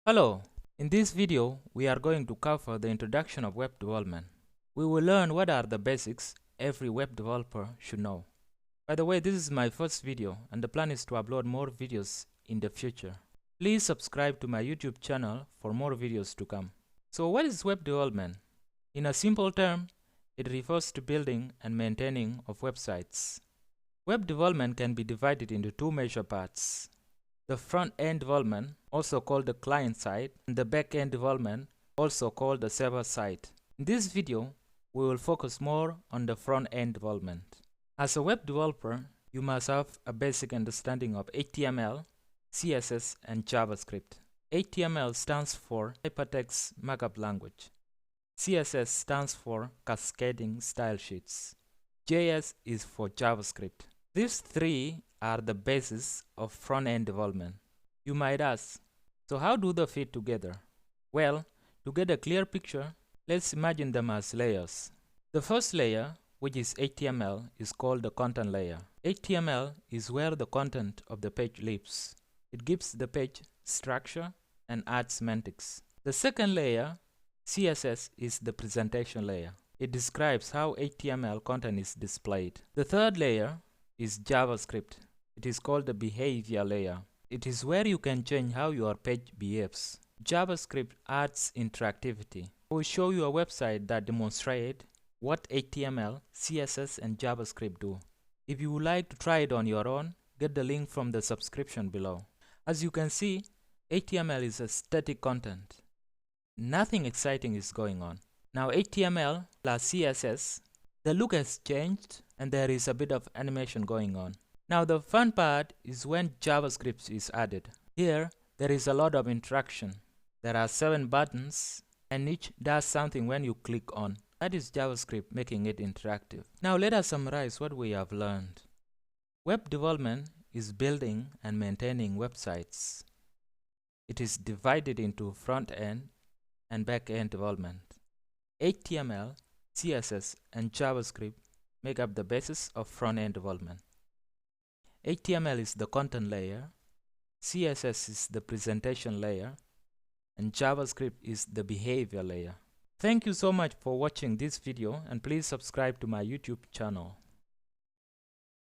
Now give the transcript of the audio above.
Hello, in this video we are going to cover the introduction of web development. We will learn what are the basics every web developer should know. By the way, this is my first video and the plan is to upload more videos in the future. Please subscribe to my YouTube channel for more videos to come. So what is web development? In a simple term, it refers to building and maintaining of websites. Web development can be divided into two major parts. The front-end development, also called the client side, and the back-end development, also called the server side. In this video, we will focus more on the front-end development. As a web developer, you must have a basic understanding of HTML, CSS, and JavaScript. HTML stands for Hypertext Markup Language. CSS stands for Cascading Style Sheets. JS is for JavaScript. These three are the basis of front-end development. You might ask, so how do they fit together? Well, to get a clear picture, let's imagine them as layers. The first layer, which is HTML, is called the content layer. HTML is where the content of the page lives. It gives the page structure and adds semantics. The second layer, CSS, is the presentation layer. It describes how HTML content is displayed. The third layer is JavaScript. It is called the behavior layer. It is where you can change how your page behaves. JavaScript adds interactivity. I will show you a website that demonstrates what HTML, CSS, and JavaScript do. If you would like to try it on your own, get the link from the subscription below. As you can see, HTML is a static content. Nothing exciting is going on. Now HTML plus CSS, the look has changed and there is a bit of animation going on. Now the fun part is when JavaScript is added. Here there is a lot of interaction. There are 7 buttons and each does something when you click on. That is JavaScript making it interactive. Now let us summarize what we have learned. Web development is building and maintaining websites. It is divided into front-end and back-end development. HTML, CSS, and JavaScript make up the basis of front-end development. HTML is the content layer, CSS is the presentation layer, and JavaScript is the behavior layer. Thank you so much for watching this video and please subscribe to my YouTube channel.